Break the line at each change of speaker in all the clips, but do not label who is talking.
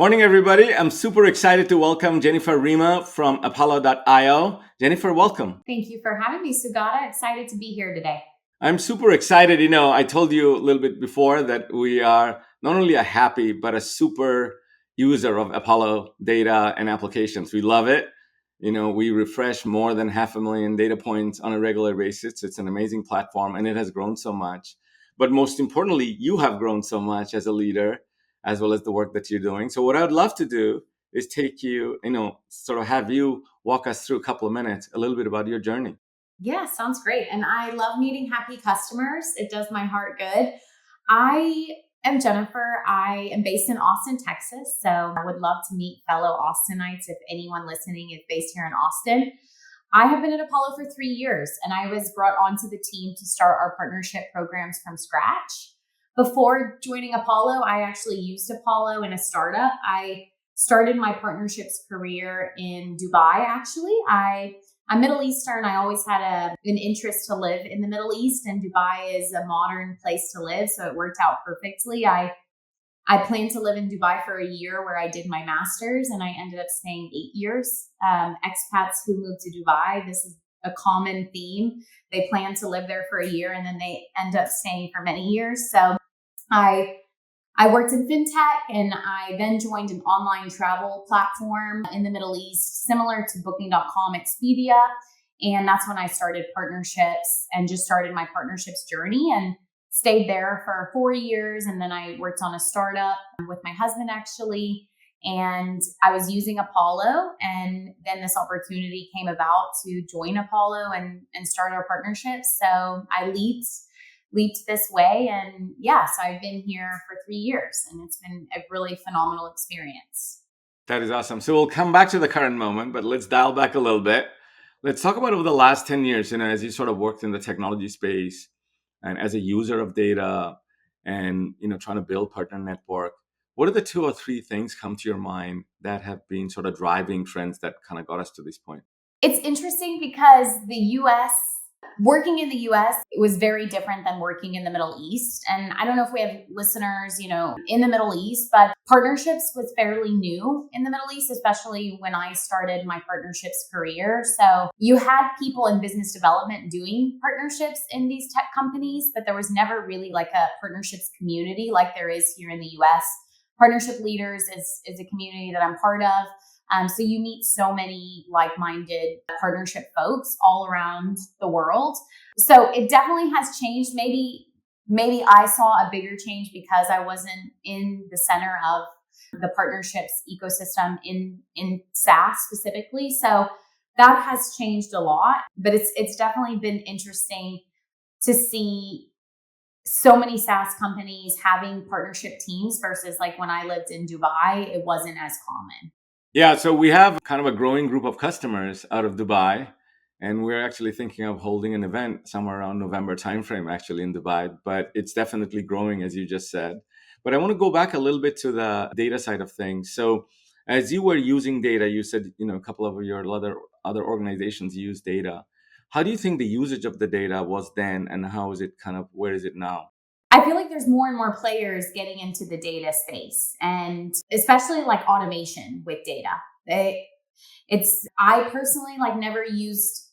Morning, everybody. I'm super excited to welcome Jennifer Rima from Apollo.io. Jennifer, welcome.
Thank you for having me, Sugata. Excited to be here today.
I'm super excited. I told you a little bit before that we are not only a happy, but a super user of Apollo data and applications. We love it. We refresh more than 500,000 data points on a regular basis. It's an amazing platform and it has grown so much. But most importantly, you have grown so much as a leader, as well as the work that you're doing. So what I would love to do is take you, sort of have you walk us through a couple of minutes, a little bit about your journey.
Yeah, sounds great. And I love meeting happy customers. It does my heart good. I am Jennifer. I am based in Austin, Texas. So I would love to meet fellow Austinites if anyone listening is based here in Austin. I have been at Apollo for 3 years and I was brought onto the team to start our partnership programs from scratch. Before joining Apollo, I actually used Apollo in a startup. I started my partnerships career in Dubai, actually. I'm Middle Eastern. I always had an interest to live in the Middle East, and Dubai is a modern place to live, so it worked out perfectly. I planned to live in Dubai for a year where I did my master's, and I ended up staying 8 years. Expats who move to Dubai, this is a common theme. They plan to live there for a year, and then they end up staying for many years. So I I worked in fintech and I then joined an online travel platform in the Middle East, similar to Booking.com, Expedia. And that's when I started partnerships and just started my partnerships journey and stayed there for 4 years. And then I worked on a startup with my husband, actually. And I was using Apollo. And then this opportunity came about to join Apollo and start our partnership. So I leaped this way. And yes, I've been here for 3 years and it's been a really phenomenal experience.
That is awesome. So we'll come back to the current moment, but let's dial back a little bit. Let's talk about over the last 10 years, as you sort of worked in the technology space and as a user of data and, trying to build partner network. What are the two or three things come to your mind that have been sort of driving trends that kind of got us to this point?
It's interesting because working in the US was very different than working in the Middle East. And I don't know if we have listeners, in the Middle East, but partnerships was fairly new in the Middle East, especially when I started my partnerships career. So you had people in business development doing partnerships in these tech companies, but there was never really like a partnerships community like there is here in the US. Partnership Leaders is a community that I'm part of. So you meet so many like-minded partnership folks all around the world. So it definitely has changed. Maybe I saw a bigger change because I wasn't in the center of the partnerships ecosystem in SaaS specifically. So that has changed a lot, but it's definitely been interesting to see so many SaaS companies having partnership teams versus like when I lived in Dubai, it wasn't as common.
Yeah, so we have kind of a growing group of customers out of Dubai, and we're actually thinking of holding an event somewhere around November timeframe, actually in Dubai. But it's definitely growing, as you just said. But I want to go back a little bit to the data side of things. So, as you were using data, you said a couple of your other organizations use data. How do you think the usage of the data was then, and how is it where is it now?
I feel like there's more and more players getting into the data space and especially like automation with data. I personally like never used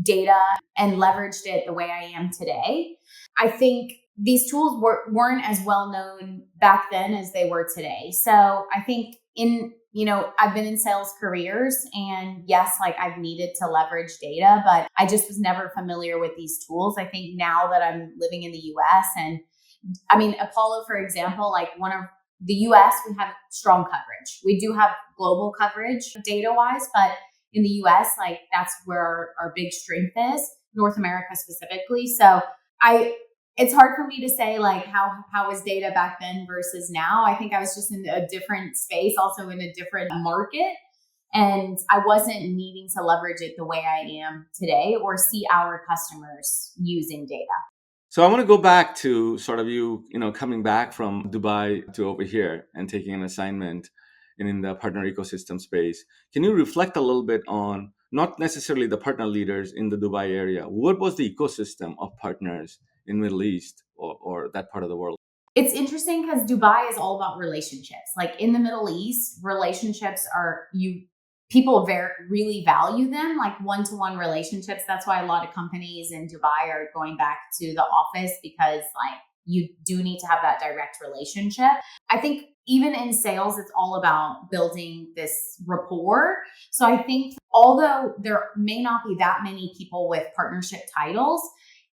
data and leveraged it the way I am today. I think these tools weren't as well known back then as they were today. So I think I've been in sales careers and yes, like I've needed to leverage data, but I just was never familiar with these tools. I think now that I'm living in the US and I mean, Apollo, for example, like one of the US, we have strong coverage. We do have global coverage data wise, but in the US, like that's where our big strength is, North America specifically. So it's hard for me to say like how was data back then versus now. I think I was just in a different space, also in a different market. And I wasn't needing to leverage it the way I am today or see our customers using data.
So I want to go back to sort of coming back from Dubai to over here and taking an assignment in the partner ecosystem space. Can you reflect a little bit on not necessarily the partner leaders in the Dubai area? What was the ecosystem of partners in Middle East or that part of the world?
It's interesting because Dubai is all about relationships. Like in the Middle East, relationships are people really value them, like one-to-one relationships. That's why a lot of companies in Dubai are going back to the office, because like you do need to have that direct relationship. I think even in sales, it's all about building this rapport. So I think although there may not be that many people with partnership titles,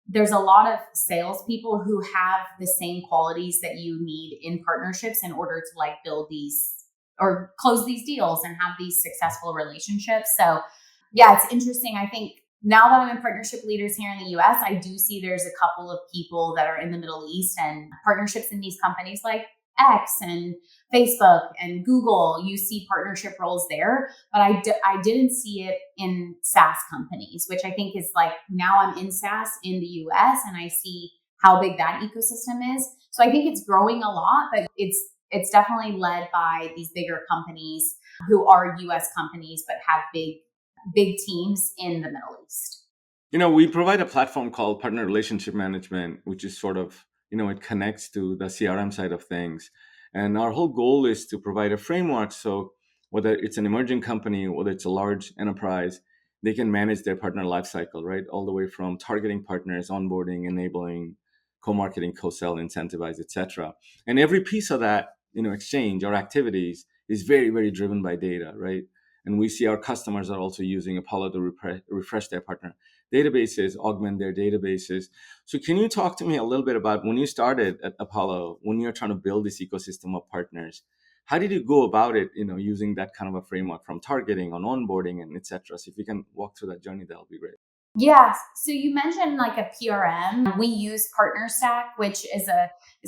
there's a lot of salespeople who have the same qualities that you need in partnerships in order to like build these or close these deals and have these successful relationships. So yeah, it's interesting. I think now that I'm in partnership leaders here in the US, I do see there's a couple of people that are in the Middle East and partnerships in these companies like X and Facebook and Google. You see partnership roles there, but I didn't see it in SaaS companies, which I think is like, now I'm in SaaS in the US and I see how big that ecosystem is. So I think it's growing a lot, but it's definitely led by these bigger companies who are US companies, but have big teams in the Middle East.
We provide a platform called Partner Relationship Management, which is sort of, it connects to the CRM side of things. And our whole goal is to provide a framework so whether it's an emerging company, whether it's a large enterprise, they can manage their partner lifecycle, right? All the way from targeting partners, onboarding, enabling, co-marketing, co-sell, incentivize, etc. And every piece of that, exchange or activities is very, very driven by data, right? And we see our customers are also using Apollo to refresh their partner databases, augment their databases. So can you talk to me a little bit about when you started at Apollo, when you're trying to build this ecosystem of partners, how did you go about it, using that kind of a framework from targeting on onboarding and et cetera? So if you can walk through that journey, that'll be great.
Yes. So you mentioned like a PRM. We use PartnerStack, which is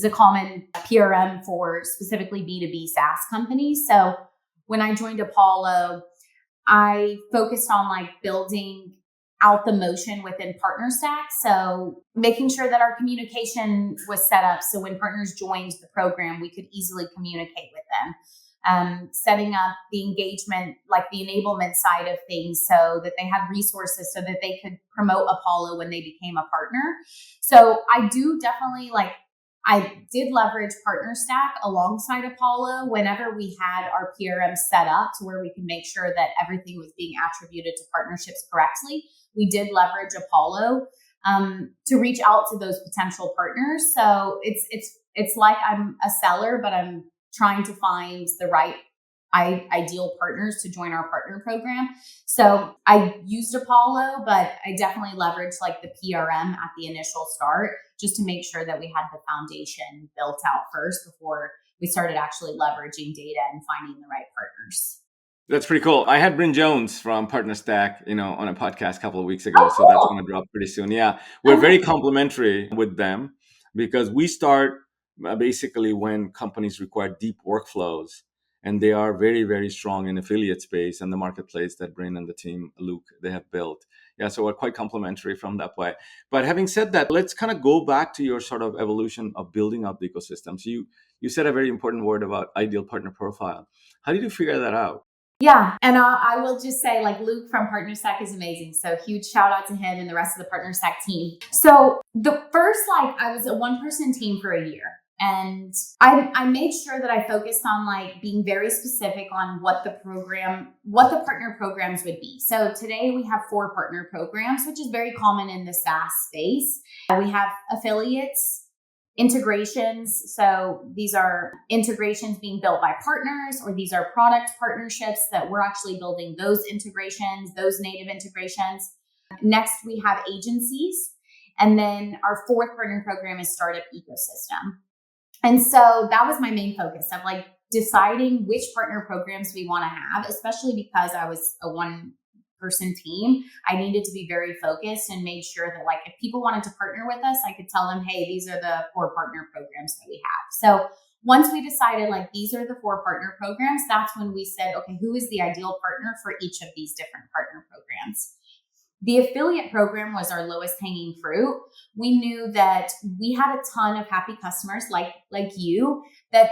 a common PRM for specifically B2B SaaS companies. So when I joined Apollo, I focused on like building out the motion within PartnerStack. So making sure that our communication was set up so when partners joined the program, we could easily communicate with them. Setting up the engagement, like the enablement side of things, so that they had resources so that they could promote Apollo when they became a partner. So I did leverage PartnerStack alongside Apollo whenever we had our PRM set up to where we could make sure that everything was being attributed to partnerships correctly. We did leverage Apollo to reach out to those potential partners. So it's like I'm a seller, but I'm trying to find the right ideal partners to join our partner program. So I used Apollo, but I definitely leveraged like the PRM at the initial start just to make sure that we had the foundation built out first before we started actually leveraging data and finding the right partners.
That's pretty cool. I had Bryn Jones from PartnerStack, on a podcast a couple of weeks ago. So that's going to drop pretty soon. Yeah. We're very complimentary with them because we start basically when companies require deep workflows, and they are very, very strong in affiliate space and the marketplace that Bryn and the team, Luke, they have built. Yeah, so we're quite complimentary from that way. But having said that, let's kind of go back to your sort of evolution of building up the ecosystem. So you said a very important word about ideal partner profile. How did you figure that out?
Yeah. And I will just say, like, Luke from PartnerStack is amazing. So huge shout out to him and the rest of the PartnerStack team. So the first, I was a one-person team for a year. And I made sure that I focused on like being very specific on what the partner programs would be. So today we have 4 partner programs, which is very common in the SaaS space. We have affiliates, integrations. So these are integrations being built by partners, or these are product partnerships that we're actually building those integrations, those native integrations. Next, we have agencies. And then our 4th partner program is startup ecosystem. And so that was my main focus of like deciding which partner programs we want to have, especially because I was a one-person team. I needed to be very focused and made sure that like if people wanted to partner with us, I could tell them, hey, these are the 4 partner programs that we have. So once we decided like these are the 4 partner programs, that's when we said, okay, who is the ideal partner for each of these different partner programs? The affiliate program was our lowest hanging fruit. We knew that we had a ton of happy customers like you that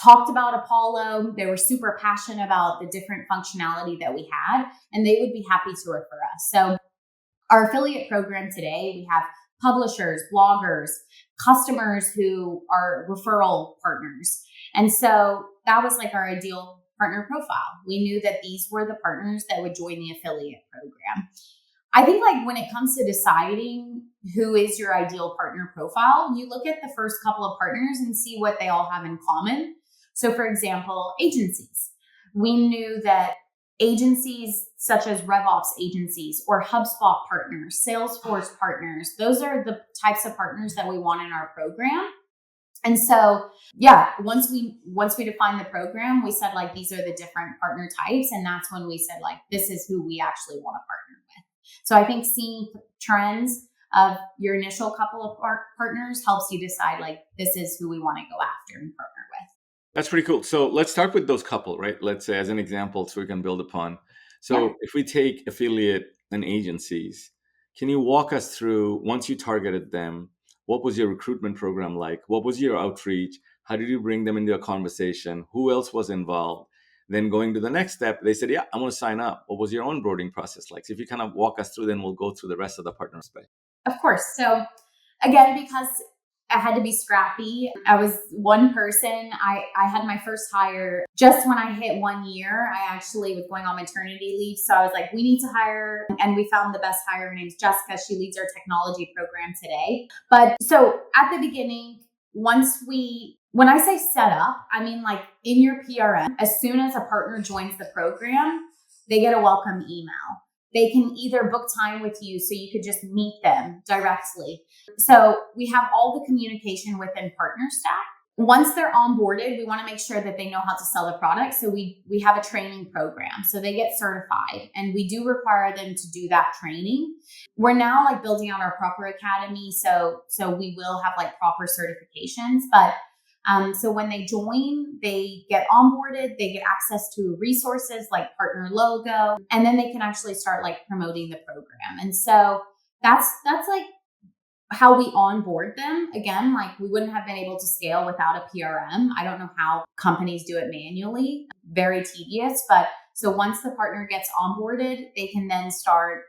talked about Apollo. They were super passionate about the different functionality that we had, and they would be happy to refer us. So Our affiliate program today, we have publishers, bloggers, customers who are referral partners. And so that was like our ideal partner profile. We knew that these were the partners that would join the affiliate program. I think like when it comes to deciding who is your ideal partner profile, you look at the first couple of partners and see what they all have in common. So for example, agencies. We knew that agencies such as RevOps agencies or HubSpot partners, Salesforce partners, those are the types of partners that we want in our program. And so, yeah, once we defined the program, we said like, these are the different partner types. And that's when we said like, this is who we actually want to partner with. So I think seeing trends of your initial couple of partners helps you decide like, this is who we want to go after and partner with.
That's pretty cool. So let's start with those couple, right? Let's say as an example, so we can build upon. So if we take affiliate and agencies, can you walk us through, once you targeted them, what was your recruitment program like? What was your outreach? How did you bring them into a conversation? Who else was involved? Then going to the next step, they said, yeah, I want to sign up. What was your onboarding process like? So if you kind of walk us through, then we'll go through the rest of the partner space.
Of course. So again, because I had to be scrappy. I was one person. I had my first hire just when I hit 1 year. I actually was going on maternity leave. So I was like, we need to hire. And we found the best hire. Her name's Jessica. She leads our technology program today. But so at the beginning, when I say set up, I mean like in your PRM, as soon as a partner joins the program, they get a welcome email. They can either book time with you so you could just meet them directly. So we have all the communication within PartnerStack. Once they're onboarded, we want to make sure that they know how to sell the product. So we have a training program. So they get certified and we do require them to do that training. We're now like building out our proper academy. So we will have like proper certifications, but so when they join, they get onboarded, they get access to resources like partner logo, and then they can actually start like promoting the program. And so that's like how we onboard them. Again, like we wouldn't have been able to scale without a PRM. I don't know how companies do it manually, very tedious. But so once the partner gets onboarded, they can then start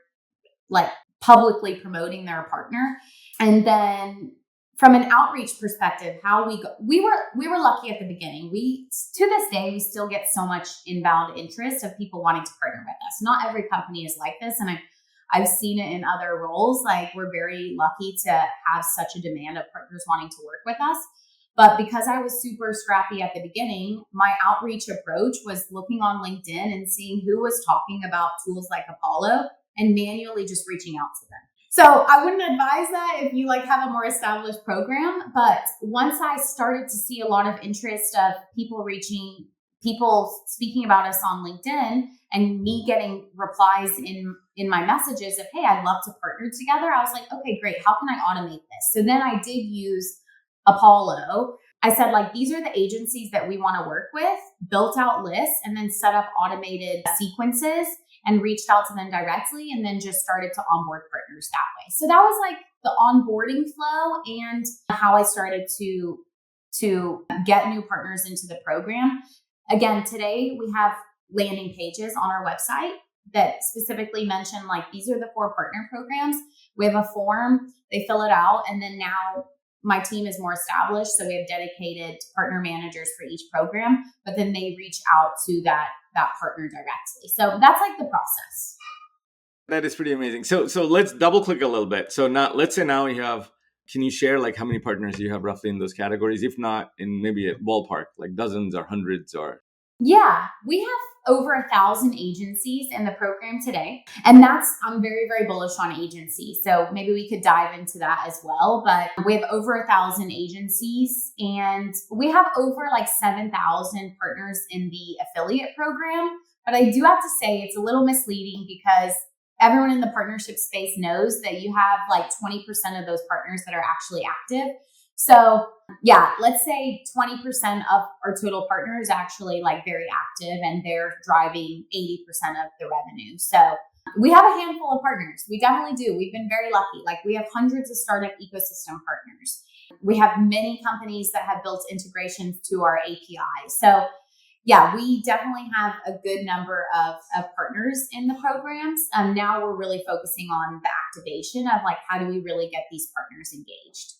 like publicly promoting their partner. And then from an outreach perspective, how we were lucky at the beginning. To this day, we still get so much inbound interest of people wanting to partner with us. Not every company is like this. And I've seen it in other roles. Like we're very lucky to have such a demand of partners wanting to work with us. But because I was super scrappy at the beginning, my outreach approach was looking on LinkedIn and seeing who was talking about tools like Apollo and manually just reaching out to them. So I wouldn't advise that if you like have a more established program. But once I started to see a lot of interest of people speaking about us on LinkedIn and me getting replies in my messages of, hey, I'd love to partner together. I was like, okay, great. How can I automate this? So then I did use Apollo. I said like, these are the agencies that we want to work with, built out lists, and then set up automated sequences and reached out to them directly and then just started to onboard partners that way. So that was like the onboarding flow and how I started to get new partners into the program. Again, today we have landing pages on our website that specifically mention like, these are the 4 partner programs. We have a form, they fill it out, and then now my team is more established. So we have dedicated partner managers for each program, but then they reach out to that partner directly. So that's like the process.
That is pretty amazing. So let's double click a little bit. So now let's say now you have, can you share like how many partners you have roughly in those categories? If not in maybe a ballpark, like dozens or hundreds or?
Yeah, we have over 1,000 agencies in the program today. And I'm very, very bullish on agencies. So maybe we could dive into that as well. But we have over 1,000 agencies and we have over like 7,000 partners in the affiliate program. But I do have to say it's a little misleading because everyone in the partnership space knows that you have like 20% of those partners that are actually active. So yeah, let's say 20% of our total partners actually like very active and they're driving 80% of the revenue. So we have a handful of partners. We definitely do. We've been very lucky. Like we have hundreds of startup ecosystem partners. We have many companies that have built integrations to our API. So yeah, we definitely have a good number of partners in the programs. Now we're really focusing on the activation of like, how do we really get these partners engaged?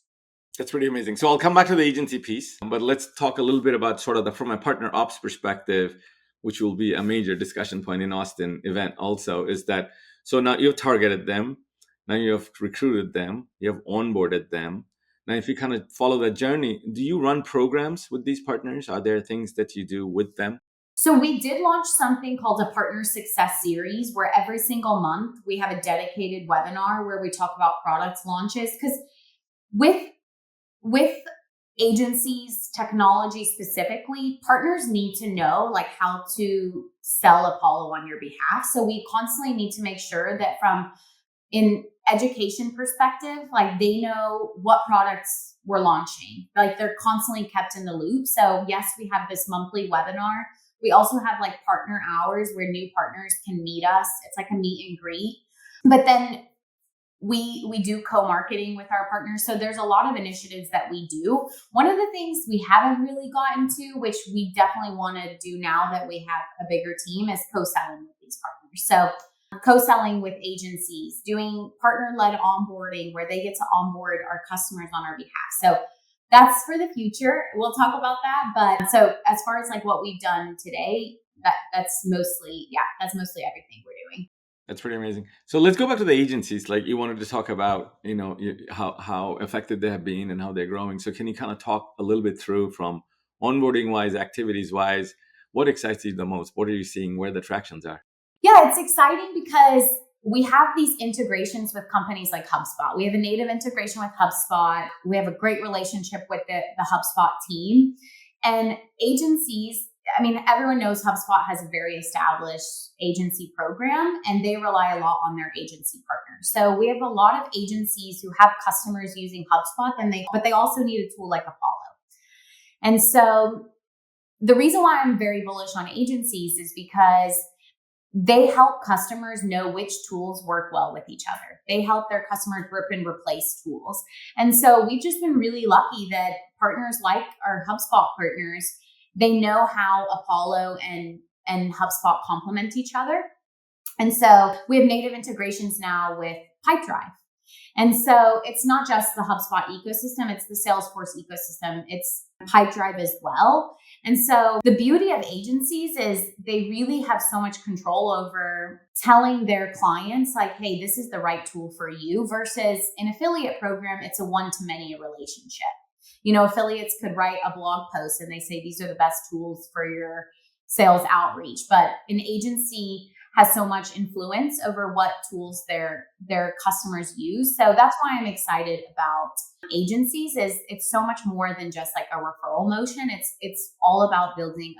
That's pretty amazing. So I'll come back to the agency piece, but let's talk a little bit about sort of from a partner ops perspective, which will be a major discussion point in Austin event also, is that so now you've targeted them, now you have recruited them, you have onboarded them. Now, if you kind of follow that journey, do you run programs with these partners? Are there things that you do with them?
So we did launch something called a partner success series where every single month we have a dedicated webinar where we talk about product launches. Because with with agencies, technology specifically, partners need to know like how to sell Apollo on your behalf. So we constantly need to make sure that from in education perspective, like they know what products we're launching. Like they're constantly kept in the loop. So yes, we have this monthly webinar. We also have like partner hours where new partners can meet us. It's like a meet and greet. But then we do co-marketing with our partners. So there's a lot of initiatives that we do. One of the things we haven't really gotten to, which we definitely want to do now that we have a bigger team, is co-selling with these partners. So co-selling with agencies, doing partner-led onboarding where they get to onboard our customers on our behalf. So that's for the future. We'll talk about that. But so as far as like what we've done today, that's mostly everything we're doing.
That's pretty amazing. So let's go back to the agencies. Like you wanted to talk about, how effective they have been and how they're growing. So can you kind of talk a little bit through from onboarding wise, activities wise, what excites you the most? What are you seeing? Where the tractions are?
Yeah, it's exciting because we have these integrations with companies like HubSpot. We have a native integration with HubSpot. We have a great relationship with the HubSpot team. And agencies, I mean, everyone knows HubSpot has a very established agency program and they rely a lot on their agency partners. So we have a lot of agencies who have customers using HubSpot, but they also need a tool like Apollo. And so the reason why I'm very bullish on agencies is because they help customers know which tools work well with each other. They help their customers rip and replace tools. And so we've just been really lucky that partners like our HubSpot partners, they know how Apollo and HubSpot complement each other. And so we have native integrations now with Pipedrive. And so it's not just the HubSpot ecosystem, it's the Salesforce ecosystem, it's Pipedrive as well. And so the beauty of agencies is they really have so much control over telling their clients like, hey, this is the right tool for you, versus an affiliate program, it's a one-to-many relationship. Affiliates could write a blog post and they say, these are the best tools for your sales outreach. But an agency has so much influence over what tools their customers use. So that's why I'm excited about agencies. Is it's so much more than just like a referral motion. It's all about building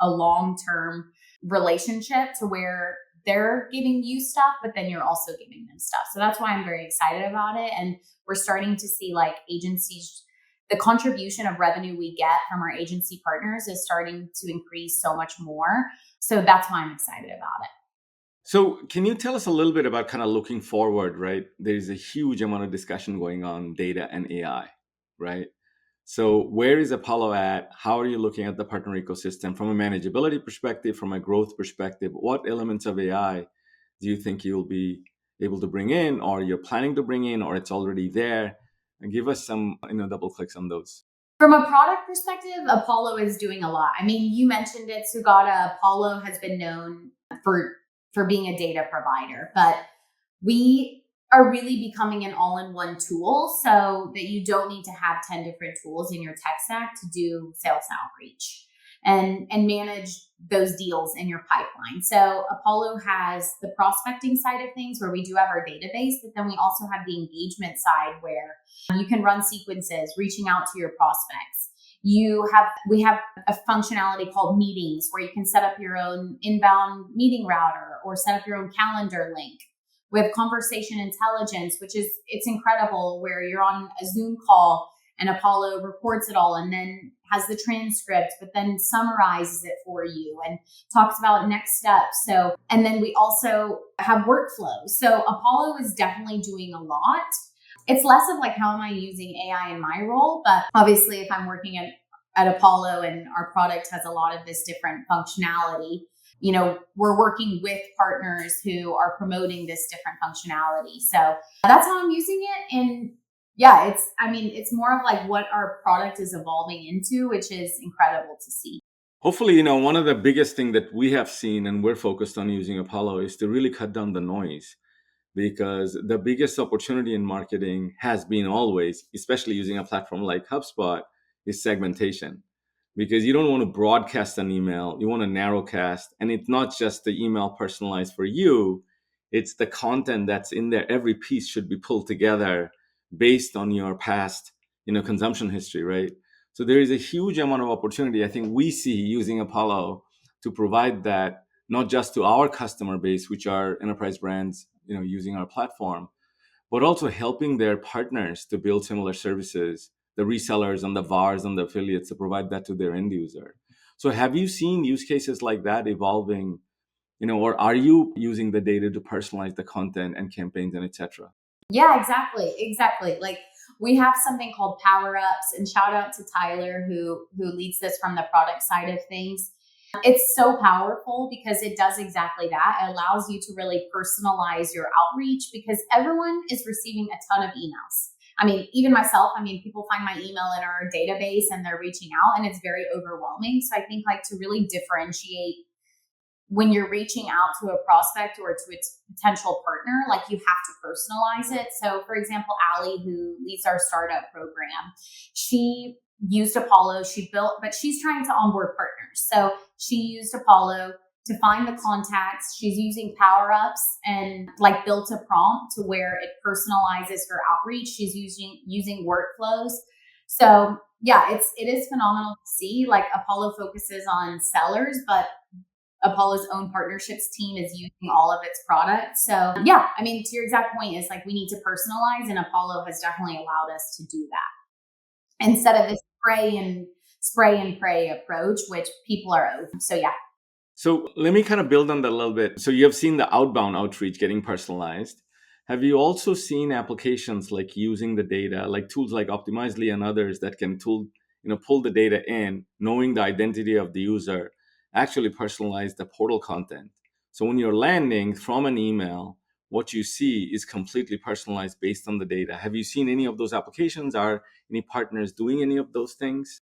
a long-term relationship to where they're giving you stuff, but then you're also giving them stuff. So that's why I'm very excited about it. And we're starting to see like agencies, the contribution of revenue we get from our agency partners is starting to increase so much more. So that's why I'm excited about it.
So can you tell us a little bit about kind of looking forward, right? There's a huge amount of discussion going on data and AI, right? So where is Apollo at? How are you looking at the partner ecosystem from a manageability perspective, from a growth perspective? What elements of AI do you think you'll be able to bring in, or you're planning to bring in, or it's already there? And give us some, double clicks on those.
From a product perspective, Apollo is doing a lot. I mean, you mentioned it, Sugata. Apollo has been known for being a data provider, but we are really becoming an all-in-one tool so that you don't need to have 10 different tools in your tech stack to do sales outreach and manage those deals in your pipeline. So Apollo has the prospecting side of things where we do have our database, but then we also have the engagement side where you can run sequences, reaching out to your prospects. We have a functionality called meetings where you can set up your own inbound meeting router or set up your own calendar link. We have conversation intelligence, which is, it's incredible, where you're on a Zoom call and Apollo records it all and then has the transcript, but then summarizes it for you and talks about next steps. So, and then we also have workflows. So Apollo is definitely doing a lot. It's less of like, how am I using AI in my role? But obviously if I'm working at Apollo and our product has a lot of this different functionality, we're working with partners who are promoting this different functionality. So that's how I'm using it. And yeah, it's more of like what our product is evolving into, which is incredible to see.
Hopefully, one of the biggest thing that we have seen and we're focused on using Apollo is to really cut down the noise, because the biggest opportunity in marketing has been always, especially using a platform like HubSpot, is segmentation. Because you don't want to broadcast an email, you want to narrowcast. And it's not just the email personalized for you, it's the content that's in there. Every piece should be pulled together based on your past, consumption history, right? So there is a huge amount of opportunity I think we see using Apollo to provide that, not just to our customer base, which are enterprise brands, using our platform, but also helping their partners to build similar services, the resellers and the VARs and the affiliates, to provide that to their end user. So have you seen use cases like that evolving, or are you using the data to personalize the content and campaigns and etc.?
Yeah, exactly. Like we have something called Power Ups, and shout out to Tyler who leads this from the product side of things. It's so powerful because it does exactly that. It allows you to really personalize your outreach because everyone is receiving a ton of emails. I mean, even myself, people find my email in our database and they're reaching out and it's very overwhelming. So I think like to really differentiate when you're reaching out to a prospect or to its potential partner, like you have to personalize it. So for example, Allie, who leads our startup program, she used Apollo, she built, but she's trying to onboard partners. So she used Apollo to find the contacts. She's using Power Ups and like built a prompt to where it personalizes her outreach. She's using workflows. So yeah, it is phenomenal to see. Like Apollo focuses on sellers, but Apollo's own partnerships team is using all of its products. So yeah, to your exact point is like we need to personalize, and Apollo has definitely allowed us to do that instead of this spray and pray approach, which people are over. So yeah.
So let me kind of build on that a little bit. So you have seen the outbound outreach getting personalized. Have you also seen applications like using the data, like tools like Optimizely and others that can pull the data in, knowing the identity of the user, actually personalize the portal content? So when you're landing from an email, what you see is completely personalized based on the data. Have you seen any of those applications? Are any partners doing any of those things?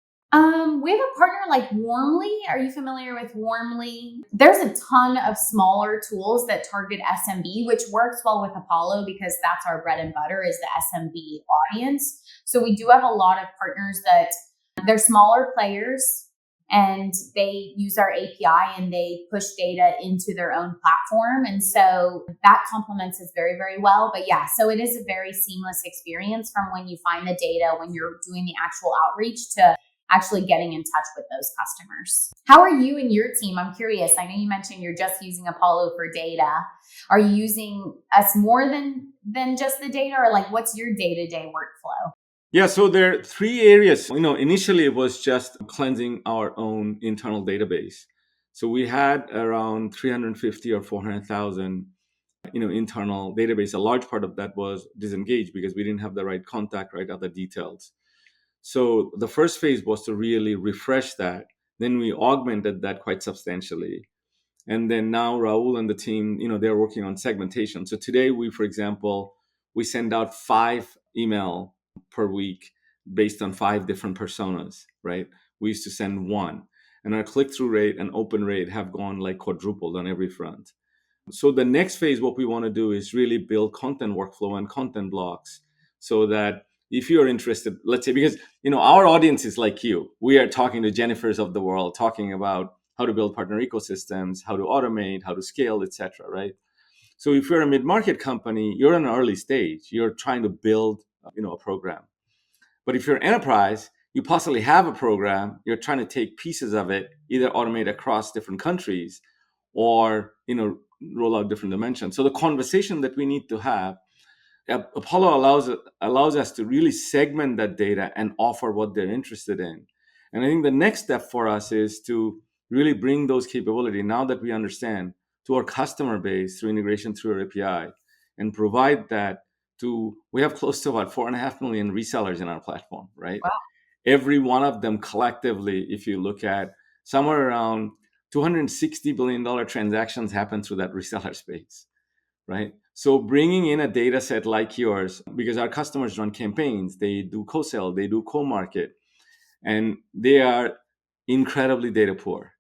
We have a partner like Warmly. Are you familiar with Warmly? There's a ton of smaller tools that target SMB, which works well with Apollo because that's our bread and butter is the SMB audience. So we do have a lot of partners that they're smaller players and they use our API and they push data into their own platform. And so that complements us very, very well. But yeah, so it is a very seamless experience from when you find the data, when you're doing the actual outreach to actually getting in touch with those customers. How are you and your team? I'm curious. I know you mentioned you're just using Apollo for data. Are you using us more than just the data, or like what's your day-to-day workflow?
Yeah, so there are three areas. Initially it was just cleansing our own internal database. So we had around 350 or 400,000, internal database. A large part of that was disengaged because we didn't have the right contact, right other details. So the first phase was to really refresh that. Then we augmented that quite substantially. And then now Raul and the team, they're working on segmentation. So today for example, we send out 5 email per week based on 5 different personas, right? We used to send 1. And our click-through rate and open rate have gone like quadrupled on every front. So the next phase, what we want to do is really build content workflow and content blocks so that if you're interested, let's say, because our audience is like you, we are talking to Jennifers of the world, talking about how to build partner ecosystems, how to automate, how to scale, etc. Right? So if you're a mid-market company, you're in an early stage, you're trying to build, a program. But if you're an enterprise, you possibly have a program, you're trying to take pieces of it, either automate across different countries or roll out different dimensions. So the conversation that we need to have, Apollo allows us to really segment that data and offer what they're interested in. And I think the next step for us is to really bring those capabilities, now that we understand, to our customer base through integration through our API, and provide that to, we have close to about 4.5 million resellers in our platform, right?
Wow.
every one of them collectively, if you look at somewhere around $260 billion transactions happen through that reseller space, right? So bringing in a data set like yours, because our customers run campaigns, they do co-sell, they do co-market, and they are incredibly data poor.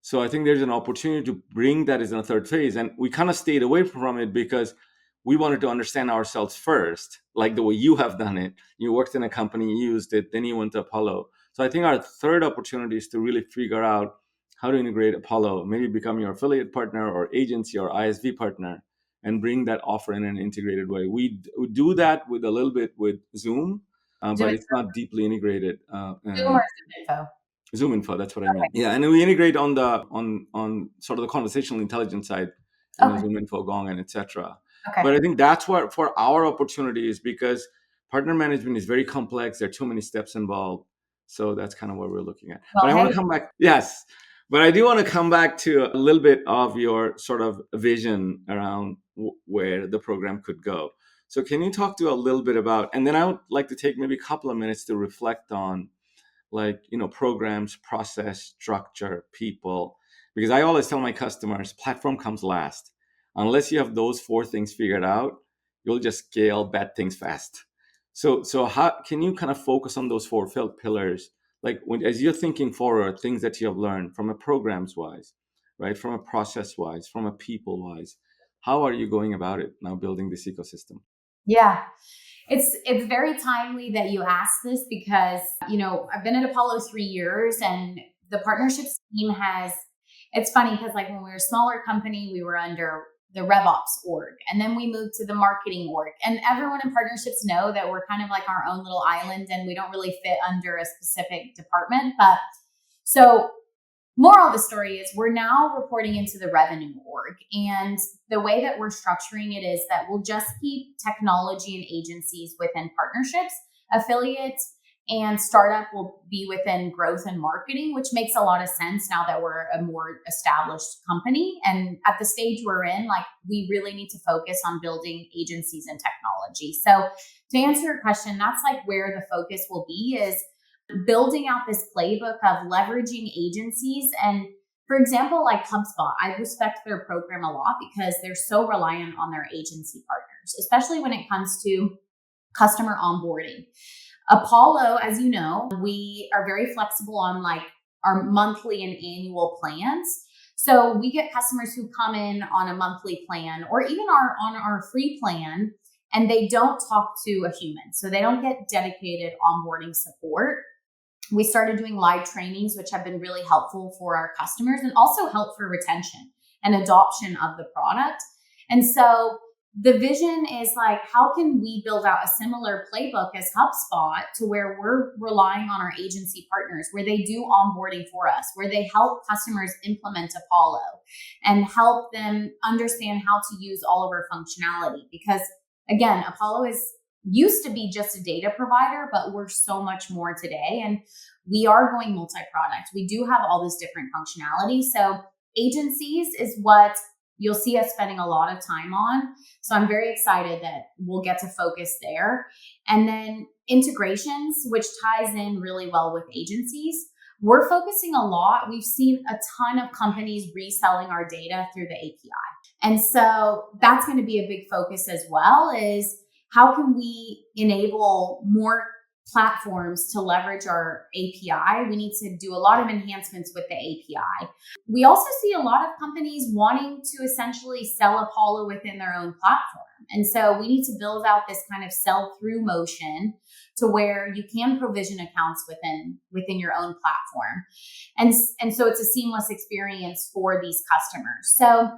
So I think there's an opportunity to bring that as a third phase. And we kind of stayed away from it because we wanted to understand ourselves first, like the way you have done it. You worked in a company, you used it, then you went to Apollo. So I think our third opportunity is to really figure out how to integrate Apollo, maybe become your affiliate partner or agency or ISV partner, and bring that offer in an integrated way. We do that with a little bit with Zoom,
Zoom,
but it's not deeply integrated.
Zoom or Zoom Info?
Zoom Info, that's what I
Okay.
mean. Yeah, and then we integrate on the on sort of the conversational intelligence side,
Okay.
Zoom Info, Gong, and etc.
Okay.
But I think that's what for our opportunity is, because partner management is very complex. There are too many steps involved. So that's kind of what we're looking at. But
Well,
I want
hey,
to come back. Yes. But I do want to come back to a little bit of your sort of vision around where the program could go. So can you talk to a little bit about, and then I would like to take maybe a couple of minutes to reflect on, like, programs, process, structure, people, because I always tell my customers platform comes last. Unless you have those four things figured out, you'll just scale bad things fast. So how can you kind of focus on those four pillars, like when, as you're thinking forward, things that you have learned from a programs wise, right, from a process wise, from a people wise, how are you going about it now building this ecosystem?
yeah. It's very timely that you asked this because, I've been at Apollo 3 years and the partnerships team has, it's funny because like when we were a smaller company, we were under the RevOps org, and then we moved to the marketing org, and everyone in partnerships know that we're kind of like our own little island and we don't really fit under a specific department. But so moral of the story is we're now reporting into the revenue org. And the way that we're structuring it is that we'll just keep technology and agencies within partnerships, affiliates and startup will be within growth and marketing, which makes a lot of sense now that we're a more established company. And at the stage we're in, like, we really need to focus on building agencies and technology. So to answer your question, that's like where the focus will be, is building out this playbook of leveraging agencies. And for example, like HubSpot, I respect their program a lot because they're so reliant on their agency partners, especially when it comes to customer onboarding. Apollo, as you know, we are very flexible on like our monthly and annual plans. So we get customers who come in on a monthly plan or even on our free plan, and they don't talk to a human. So they don't get dedicated onboarding support. We started doing live trainings, which have been really helpful for our customers and also help for retention and adoption of the product. And so the vision is like, how can we build out a similar playbook as HubSpot to where we're relying on our agency partners, where they do onboarding for us, where they help customers implement Apollo and help them understand how to use all of our functionality. Because again, Apollo used to be just a data provider, but we're so much more today. And we are going multi-product. We do have all this different functionality. So agencies is what you'll see us spending a lot of time on. So I'm very excited that we'll get to focus there. And then integrations, which ties in really well with agencies. We're focusing a lot. We've seen a ton of companies reselling our data through the API. And so that's going to be a big focus as well, is how can we enable more platforms to leverage our API? We need to do a lot of enhancements with the API. We also see a lot of companies wanting to essentially sell Apollo within their own platform. And so we need to build out this kind of sell-through motion to where you can provision accounts within your own platform. And so it's a seamless experience for these customers. So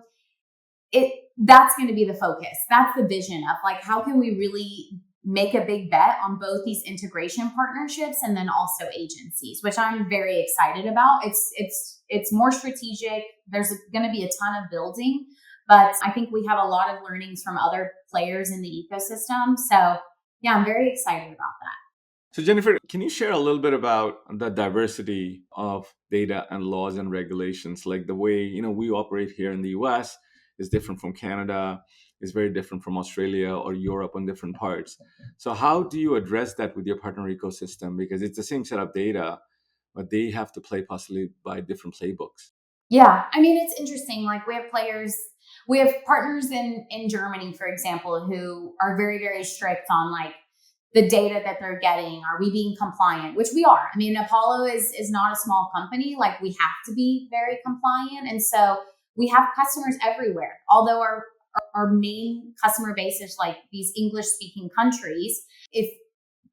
that's going to be the focus. That's the vision of like, how can we really make a big bet on both these integration partnerships and then also agencies, which I'm very excited about. It's more strategic. There's going to be a ton of building, but I think we have a lot of learnings from other players in the ecosystem. So yeah, I'm very excited about that.
So Jennifer, can you share a little bit about the diversity of data and laws and regulations, like the way we operate here in the US is different from Canada, is very different from Australia or Europe on different parts. So how do you address that with your partner ecosystem? Because it's the same set of data, but they have to play possibly by different playbooks.
Yeah, I mean, it's interesting. Like we have partners in Germany, for example, who are very, very strict on like the data that they're getting. Are we being compliant? Which we are. I mean, Apollo is not a small company. Like we have to be very compliant, and so we have customers everywhere. Although our main customer base is like these English speaking countries. If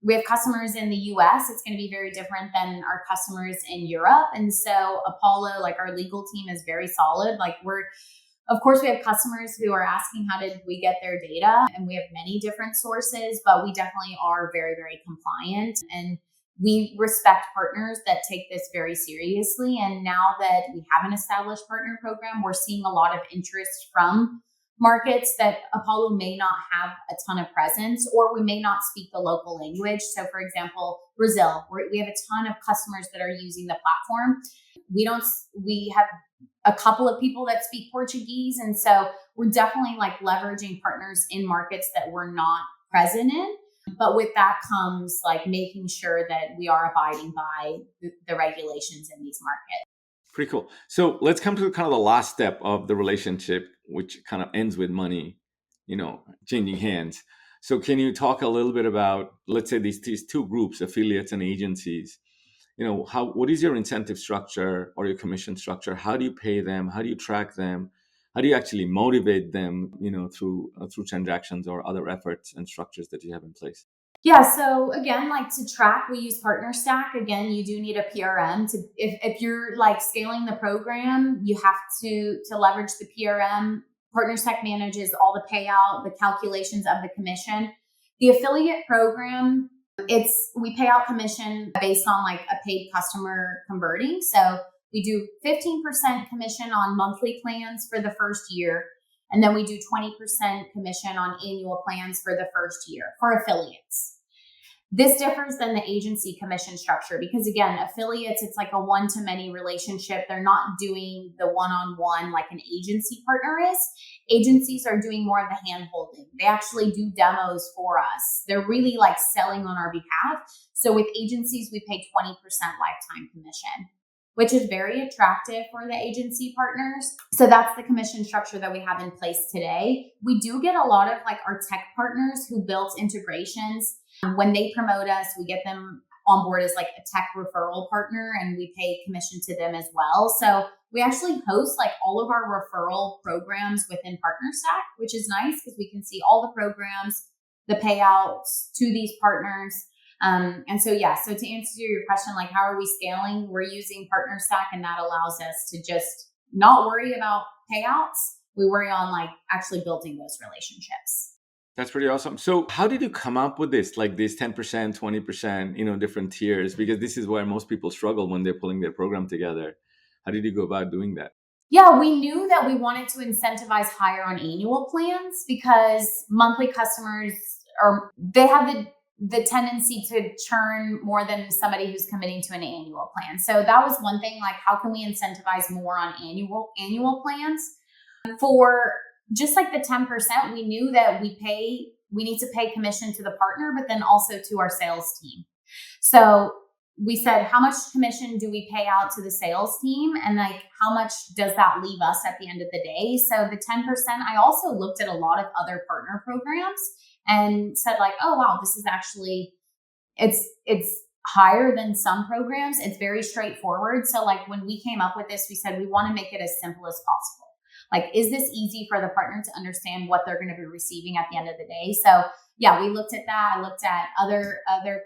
we have customers in the US, it's going to be very different than our customers in Europe. And so Apollo, like our legal team is very solid. Like of course, we have customers who are asking how did we get their data, and we have many different sources, but we definitely are very, very compliant. And we respect partners that take this very seriously. And now that we have an established partner program, we're seeing a lot of interest from markets that Apollo may not have a ton of presence, or we may not speak the local language. So for example, Brazil, we have a ton of customers that are using the platform. We have a couple of people that speak Portuguese. And so we're definitely like leveraging partners in markets that we're not present in. But with that comes like making sure that we are abiding by the regulations in these markets.
Pretty cool. So let's come to kind of the last step of the relationship, which kind of ends with money, changing hands. So can you talk a little bit about, let's say these two groups, affiliates and agencies, what is your incentive structure or your commission structure? How do you pay them? How do you track them? How do you actually motivate them, through transactions or other efforts and structures that you have in place?
Yeah. So again, like to track, we use PartnerStack. Again, you do need a PRM to, if you're like scaling the program, you have to leverage the PRM. PartnerStack manages all the payout, the calculations of the commission. The affiliate program, we pay out commission based on like a paid customer converting. So we do 15% commission on monthly plans for the first year. And then we do 20% commission on annual plans for the first year for affiliates. This differs than the agency commission structure because again, affiliates, it's like a one-to-many relationship. They're not doing the one-on-one like an agency partner is. Agencies are doing more of the hand-holding. They actually do demos for us. They're really like selling on our behalf. So with agencies, we pay 20% lifetime commission, which is very attractive for the agency partners. So that's the commission structure that we have in place today. We do get a lot of like our tech partners who built integrations. When they promote us, we get them on board as like a tech referral partner and we pay commission to them as well. So we actually host like all of our referral programs within PartnerStack, which is nice because we can see all the programs, the payouts to these partners. And so, yeah, so to answer your question, like how are we scaling? We're using PartnerStack and that allows us to just not worry about payouts. We worry on like actually building those relationships.
That's pretty awesome. So how did you come up with this, like this 10%, 20%, different tiers? Because this is where most people struggle when they're pulling their program together. How did you go about doing that?
Yeah, we knew that we wanted to incentivize higher on annual plans because monthly customers they have the tendency to churn more than somebody who's committing to an annual plan. So that was one thing, like how can we incentivize more on annual plans? For just like the 10%, we knew that we need to pay commission to the partner, but then also to our sales team. So we said, how much commission do we pay out to the sales team? And like, how much does that leave us at the end of the day? So the 10%, I also looked at a lot of other partner programs and said like, oh, wow, this is actually, it's higher than some programs. It's very straightforward. So like when we came up with this, we said, we want to make it as simple as possible. Like, is this easy for the partner to understand what they're going to be receiving at the end of the day? So yeah, we looked at that. I looked at other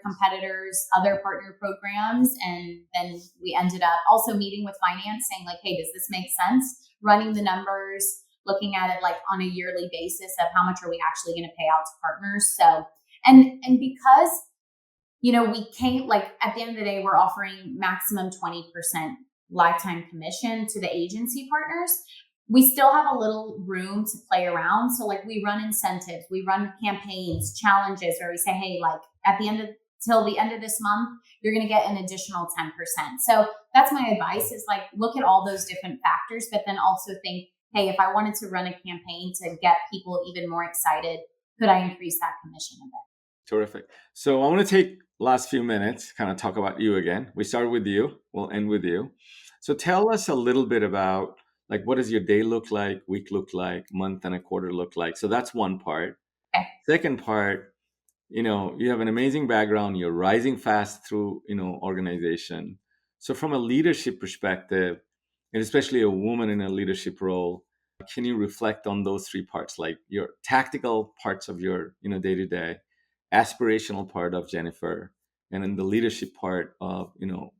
competitors, other partner programs, and then we ended up also meeting with finance saying like, hey, does this make sense? Running the numbers, looking at it like on a yearly basis of how much are we actually going to pay out to partners. So, and because, we can't like at the end of the day, we're offering maximum 20% lifetime commission to the agency partners. We still have a little room to play around. So like we run incentives, we run campaigns, challenges where we say, hey, like till the end of this month, you're going to get an additional 10%. So that's my advice is like, look at all those different factors, but then also think, hey, if I wanted to run a campaign to get people even more excited, could I increase that commission a bit?
Terrific. So I want to take last few minutes, kind of talk about you again. We started with you, we'll end with you. So tell us a little bit about like what does your day look like, week look like, month and a quarter look like. So that's one part.
Okay.
Second part, you have an amazing background, you're rising fast through, organization. So from a leadership perspective, and especially a woman in a leadership role, can you reflect on those three parts, like your tactical parts of your, day to day, aspirational part of Jennifer, and then the leadership part of,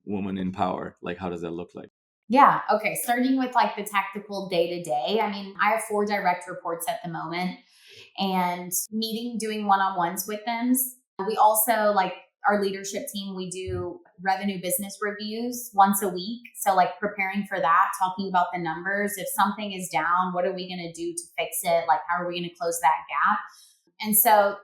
woman in power? Like, how does that look like?
Yeah. Okay. Starting with like the tactical day to day. I mean, I have 4 direct reports at the moment and doing one-on-ones with them. We also like our leadership team, we do revenue business reviews once a week. So like preparing for that, talking about the numbers. If something is down, what are we going to do to fix it? Like, how are we going to close that gap? And so,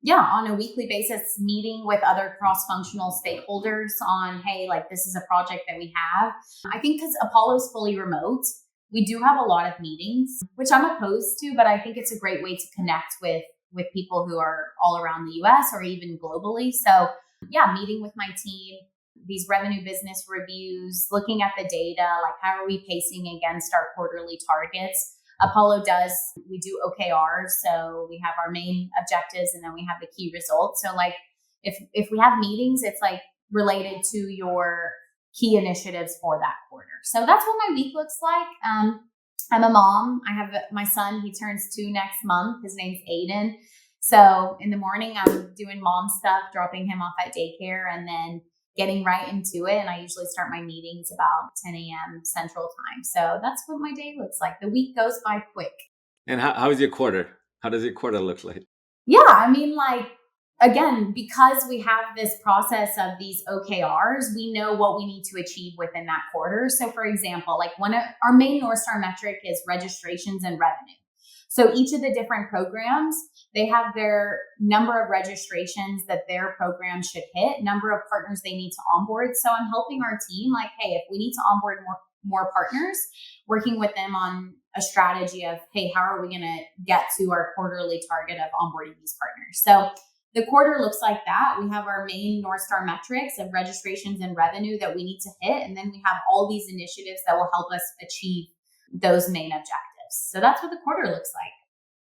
yeah, on a weekly basis, meeting with other cross-functional stakeholders on, hey, like this is a project that we have. I think because Apollo is fully remote, we do have a lot of meetings, which I'm opposed to, but I think it's a great way to connect with people who are all around the US or even globally. So yeah, meeting with my team, these revenue business reviews, looking at the data, like how are we pacing against our quarterly targets? We do OKRs. So we have our main objectives and then we have the key results. So like if we have meetings, it's like related to your key initiatives for that quarter. So that's what my week looks like. I'm a mom. I have my son, he turns 2 next month. His name's Aiden. So in the morning, I'm doing mom stuff, dropping him off at daycare and then getting right into it. And I usually start my meetings about 10 a.m. Central Time. So that's what my day looks like. The week goes by quick.
And how is your quarter? How does your quarter look like?
Yeah, I mean, like, again, because we have this process of these OKRs, we know what we need to achieve within that quarter. So for example, like our main North Star metric is registrations and revenue. So each of the different programs, they have their number of registrations that their program should hit, number of partners they need to onboard. So I'm helping our team like, hey, if we need to onboard more partners, working with them on a strategy of, hey, how are we going to get to our quarterly target of onboarding these partners? So the quarter looks like that. We have our main North Star metrics of registrations and revenue that we need to hit. And then we have all these initiatives that will help us achieve those main objectives. So that's what the quarter looks like.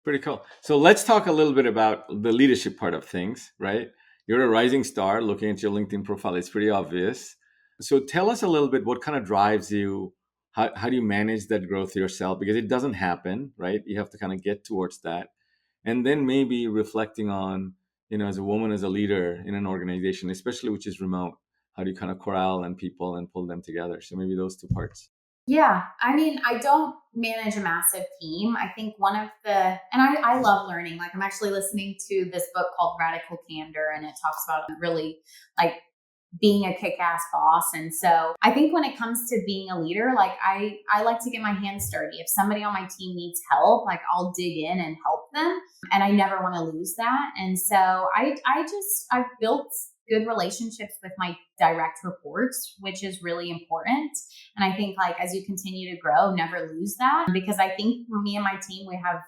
Pretty cool. So let's talk a little bit about the leadership part of things, right? You're a rising star. Looking at your LinkedIn profile, it's pretty obvious. So tell us a little bit what kind of drives you. How do you manage that growth yourself? Because it doesn't happen, right? You have to kind of get towards that. And then maybe reflecting on, as a woman, as a leader in an organization, especially which is remote, how do you kind of corral and people and pull them together? So maybe those two parts.
Yeah. I mean, I don't manage a massive team. I think I love learning. Like I'm actually listening to this book called Radical Candor, and it talks about really like being a kick-ass boss. And so I think when it comes to being a leader, like I like to get my hands dirty. If somebody on my team needs help, like I'll dig in and help them. And I never want to lose that. And so I've built good relationships with my direct reports, which is really important. And I think like as you continue to grow, never lose that, because I think me and my team, we have,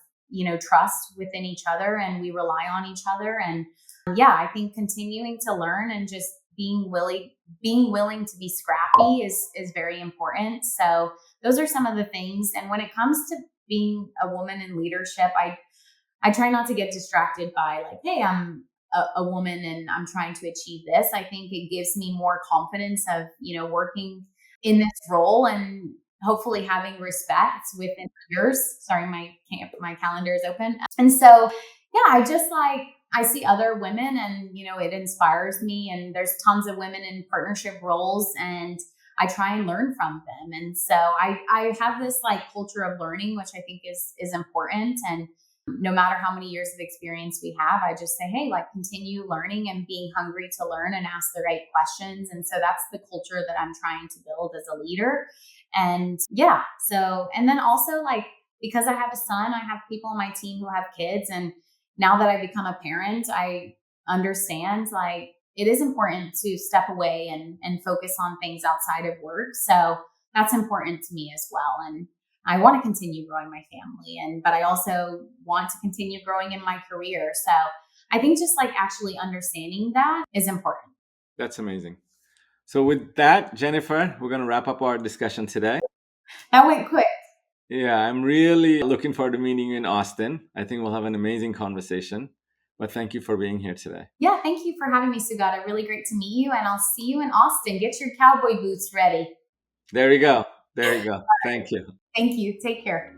trust within each other and we rely on each other. And yeah, I think continuing to learn and just being willing to be scrappy is very important. So those are some of the things. And when it comes to being a woman in leadership, I try not to get distracted by like, hey, I'm a woman and I'm trying to achieve this. I think it gives me more confidence of, working in this role and hopefully having respect within others. Sorry, my calendar is open. And so, yeah, I see other women and, it inspires me, and there's tons of women in partnership roles and I try and learn from them. And so I have this like culture of learning, which I think is important. And no matter how many years of experience we have, I just say, hey, like continue learning and being hungry to learn and ask the right questions. And so that's the culture that I'm trying to build as a leader. And yeah, and then also like, because I have a son, I have people on my team who have kids. And now that I become a parent, I understand like it is important to step away and focus on things outside of work. So that's important to me as well. And I want to continue growing my family, but I also want to continue growing in my career. So I think just like actually understanding that is important.
That's amazing. So with that, Jennifer, we're going to wrap up our discussion today.
That went quick.
Yeah, I'm really looking forward to meeting you in Austin. I think we'll have an amazing conversation. But thank you for being here today.
Yeah, thank you for having me, Sugata. Really great to meet you, and I'll see you in Austin. Get your cowboy boots ready.
There you go. There you go. Thank you.
Thank you. Take care.